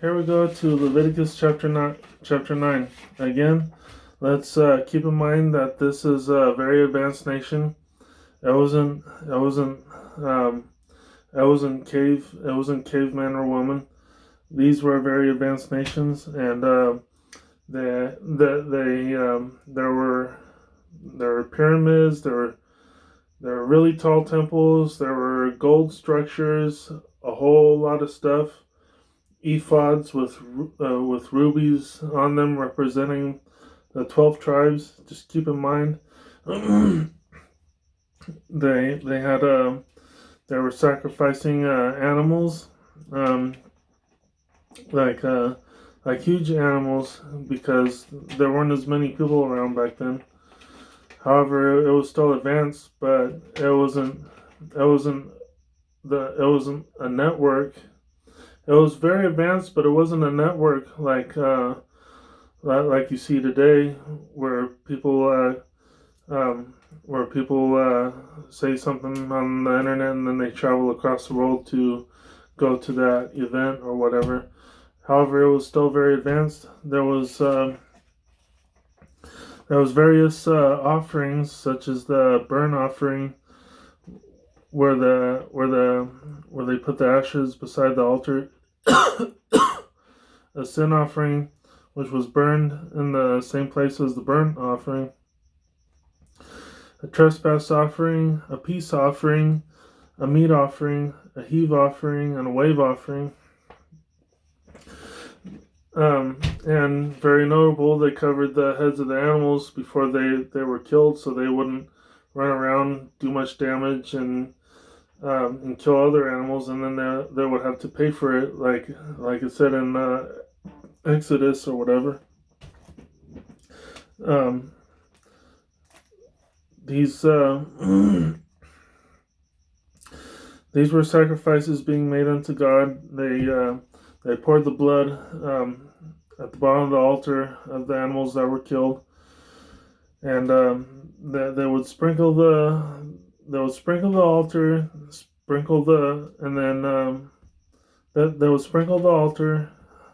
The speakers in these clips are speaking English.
Here we go to Leviticus chapter 9. Again, let's keep in mind that this is a very advanced nation. It wasn't caveman or woman. These were very advanced nations, and there were pyramids. There were really tall temples. There were gold structures. A whole lot of stuff. Ephods with rubies on them representing the 12 tribes. Just keep in mind, they were sacrificing animals, like huge animals, because there weren't as many people around back then. However, it was still advanced, but it wasn't a network. It was very advanced, but it wasn't a network like you see today, where people say something on the internet and then they travel across the world to go to that event or whatever. However, it was still very advanced. There was various offerings, such as the burnt offering, where they put the ashes beside the altar, a sin offering, which was burned in the same place as the burnt offering, a trespass offering, a peace offering, a meat offering, a heave offering, and a wave offering. And very notable, they covered the heads of the animals before they were killed, so they wouldn't run around, do much damage, and kill other animals, and then they would have to pay for it, like it said in Exodus or whatever. These were sacrifices being made unto God. They poured the blood at the bottom of the altar of the animals that were killed, and they would sprinkle the altar, they would sprinkle the altar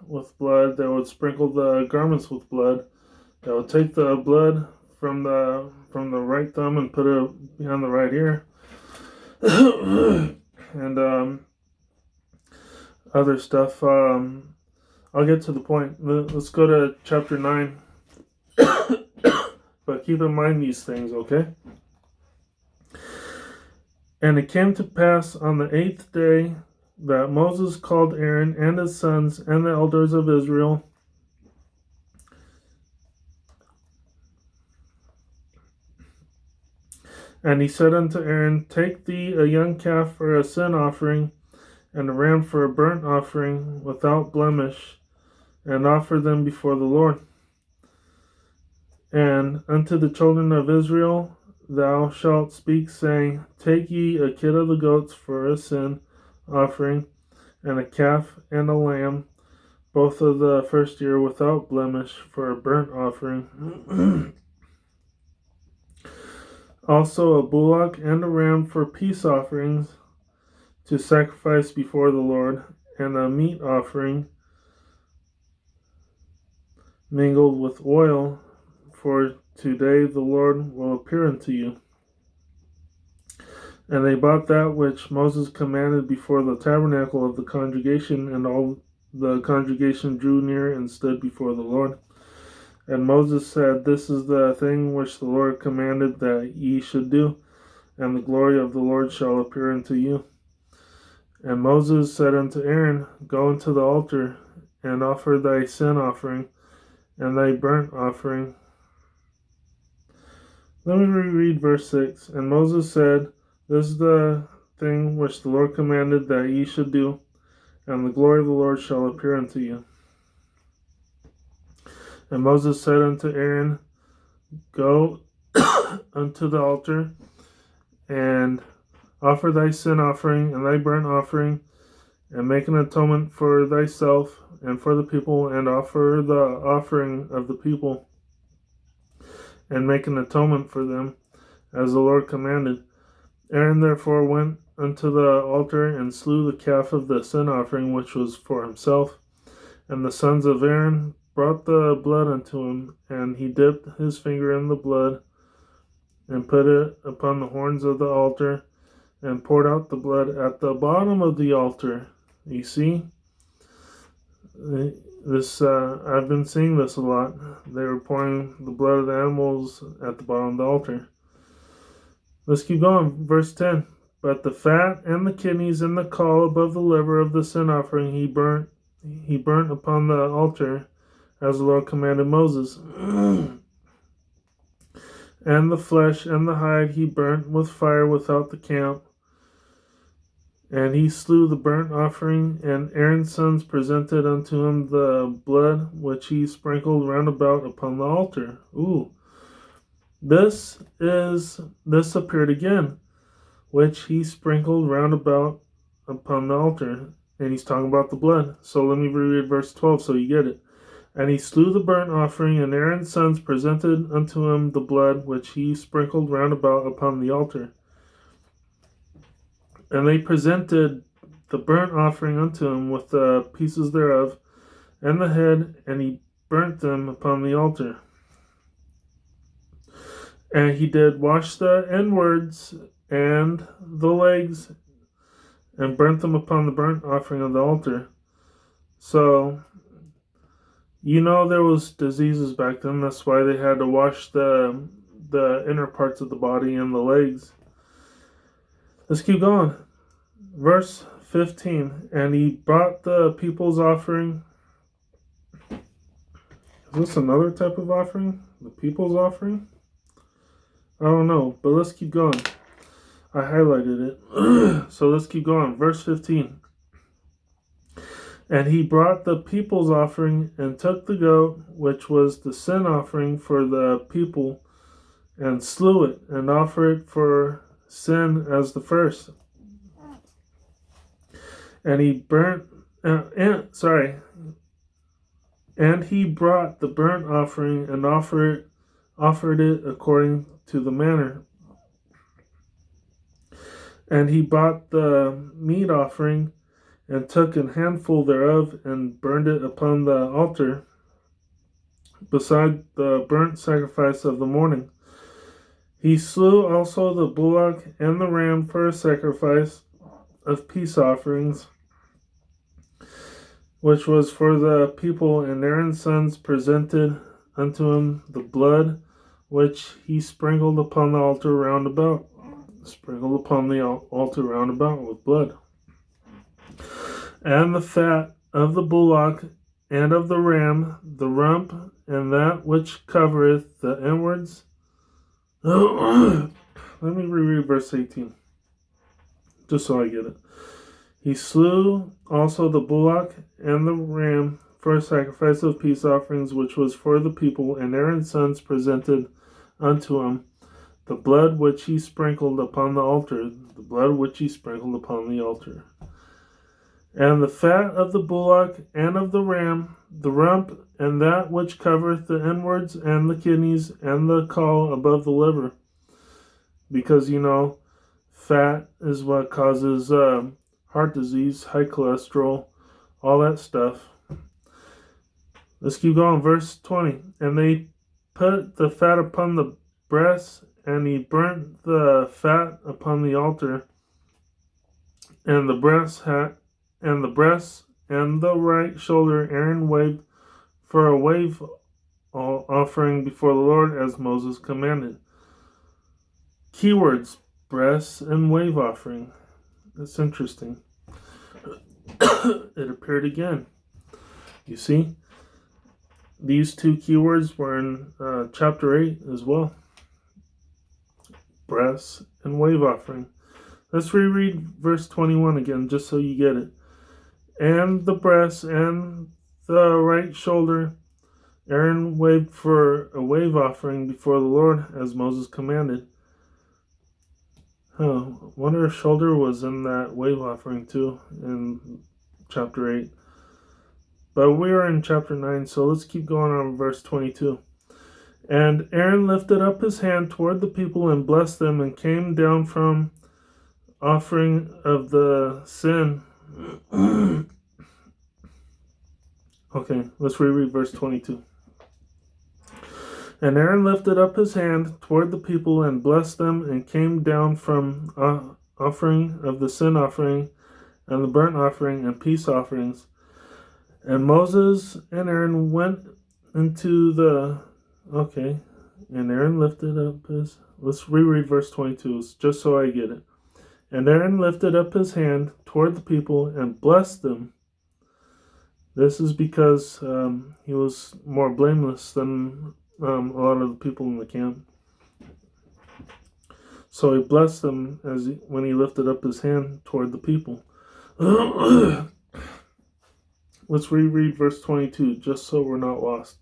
with blood. They would sprinkle the garments with blood. They would take the blood from the right thumb and put it behind the right ear, and other stuff. I'll get to the point. Let's go to chapter 9. But keep in mind these things, okay? And it came to pass on the 8th day that Moses called Aaron and his sons and the elders of Israel, and he said unto Aaron, Take thee a young calf for a sin offering, and a ram for a burnt offering without blemish, and offer them before the Lord. And unto the children of Israel thou shalt speak, saying, Take ye a kid of the goats for a sin offering, and a calf and a lamb, both of the first year without blemish, for a burnt offering. Also a bullock and a ram for peace offerings, to sacrifice before the Lord, and a meat offering mingled with oil, for today the Lord will appear unto you. And they bought that which Moses commanded before the tabernacle of the congregation, and all the congregation drew near and stood before the Lord. And Moses said, This is the thing which the Lord commanded that ye should do, and the glory of the Lord shall appear unto you. And Moses said unto Aaron, Go unto the altar, and offer thy sin offering, and thy burnt offering. Let me reread verse 6. And Moses said, This is the thing which the Lord commanded that ye should do, and the glory of the Lord shall appear unto you. And Moses said unto Aaron, Go unto the altar, and offer thy sin offering and thy burnt offering, and make an atonement for thyself and for the people, and offer the offering of the people, and make an atonement for them, as the Lord commanded. Aaron therefore went unto the altar, and slew the calf of the sin offering, which was for himself, And the sons of Aaron brought the blood unto him, and he dipped his finger in the blood, and put it upon the horns of the altar, and poured out the blood at the bottom of the altar. You see? This I've been seeing this a lot. They were pouring the blood of the animals at the bottom of the altar. Let's keep going. Verse 10. But the fat and the kidneys and the caul above the liver of the sin offering he burnt upon the altar, as the Lord commanded Moses. And the flesh and the hide he burnt with fire without the camp. And he slew the burnt offering, and Aaron's sons presented unto him the blood which he sprinkled round about upon the altar. This appeared again, which he sprinkled round about upon the altar. And he's talking about the blood. So let me reread verse 12 so you get it. And he slew the burnt offering, and Aaron's sons presented unto him the blood which he sprinkled round about upon the altar. And they presented the burnt offering unto him with the pieces thereof, and the head, and he burnt them upon the altar. And he did wash the inwards and the legs, and burnt them upon the burnt offering of the altar. So, there was diseases back then. That's why they had to wash the inner parts of the body and the legs. Let's keep going. Verse 15. And he brought the people's offering. Is this another type of offering? The people's offering? I don't know, but let's keep going. I highlighted it. So let's keep going. Verse 15. And he brought the people's offering, and took the goat, which was the sin offering for the people, and slew it, and offered it for sin as the first. And he and he brought the burnt offering, and offered it according to the manner. And he brought the meat offering, and took an handful thereof, and burned it upon the altar, beside the burnt sacrifice of the morning. He slew also the bullock and the ram for a sacrifice of peace offerings, which was for the people, and Aaron's sons presented unto him the blood which he sprinkled upon the altar round about. Sprinkled upon the altar round about with blood. And the fat of the bullock and of the ram, the rump, and that which covereth the inwards. Let me reread verse 18, just so I get it. He slew also the bullock and the ram for a sacrifice of peace offerings, which was for the people, and Aaron's sons presented unto him the blood which he sprinkled upon the altar, the blood which he sprinkled upon the altar. And the fat of the bullock and of the ram, the rump, and that which covereth the inwards, and the kidneys, and the caul above the liver. Because, fat is what causes heart disease, high cholesterol, all that stuff. Let's keep going. Verse 20. And they put the fat upon the breasts, and he burnt the fat upon the altar, and the breasts and the right shoulder Aaron waved for a wave offering before the Lord, as Moses commanded. Keywords: breasts and wave offering. That's interesting. It appeared again. You see, these two keywords were in chapter 8 as well. Breasts and wave offering. Let's reread verse 21 again, just so you get it. And the breast and the right shoulder Aaron waved for a wave offering before the Lord, as Moses commanded. Wonder if shoulder was in that wave offering too in chapter 8. But we are in chapter 9, so let's keep going on verse 22. And Aaron lifted up his hand toward the people and blessed them, and came down from offering of the sin Okay, let's reread verse 22. And Aaron lifted up his hand toward the people and blessed them, and came down from offering of the sin offering and the burnt offering and peace offerings. And Moses and Aaron went into the... Okay, and Aaron lifted up his... Let's reread verse 22, just so I get it. And Aaron lifted up his hand toward the people and blessed them. This is because he was more blameless than a lot of the people in the camp. So he blessed them when he lifted up his hand toward the people. Let's reread verse 22, just so we're not lost.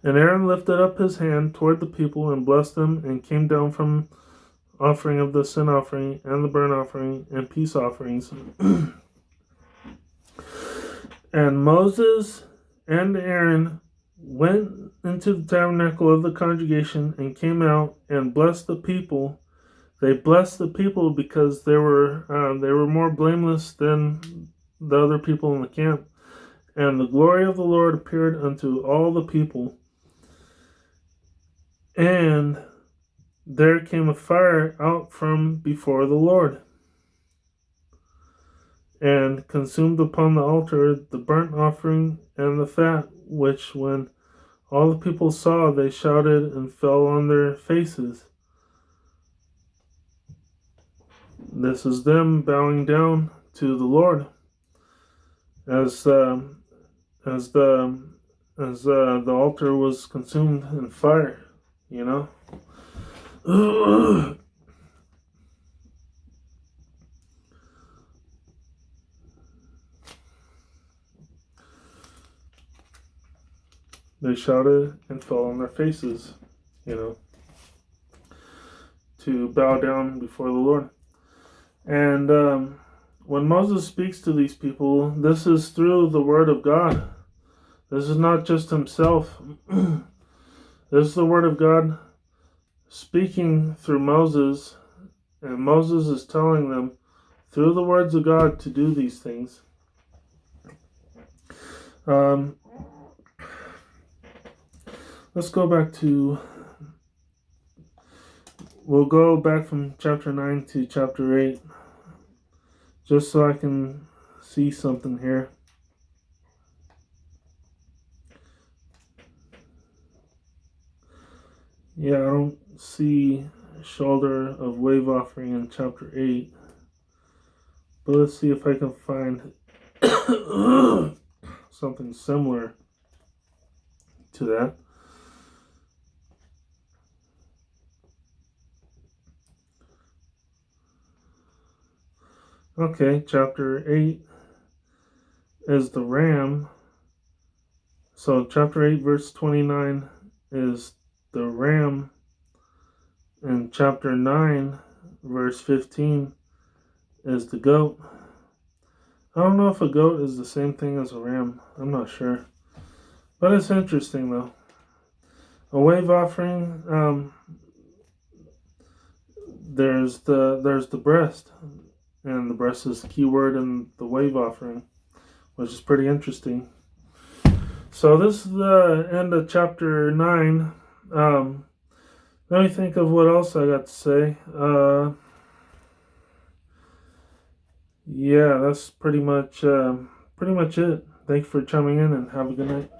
And Aaron lifted up his hand toward the people and blessed them, and came down from offering of the sin offering and the burnt offering and peace offerings. And Moses and Aaron went into the tabernacle of the congregation and came out and blessed the people. They blessed the people because they were more blameless than the other people in the camp. And the glory of the Lord appeared unto all the people. And there came a fire out from before the Lord, and consumed upon the altar the burnt offering and the fat, which when all the people saw, they shouted and fell on their faces. This is them bowing down to the Lord as the altar was consumed in fire, you know. They shouted and fell on their faces, you know, to bow down before the Lord. And when Moses speaks to these people, this is through the word of God. This is not just himself. This is the word of God speaking through Moses, and Moses is telling them through the words of God to do these things. Let's go back to... We'll go back from chapter 9 to chapter 8, just so I can see something here. Yeah, I don't see shoulder of wave offering in chapter 8. But let's see if I can find something similar to that. Okay, chapter 8 is the ram. So chapter 8 verse 29 is the ram. And chapter 9 verse 15 is the goat. I don't know if a goat is the same thing as a ram. I'm not sure. But it's interesting though. A wave offering, there's the breast. And the breast is the key word in the wave offering, which is pretty interesting. So this is the end of chapter 9. Let me think of what else I got to say. Yeah, that's pretty much it. Thanks for chiming in, and have a good night.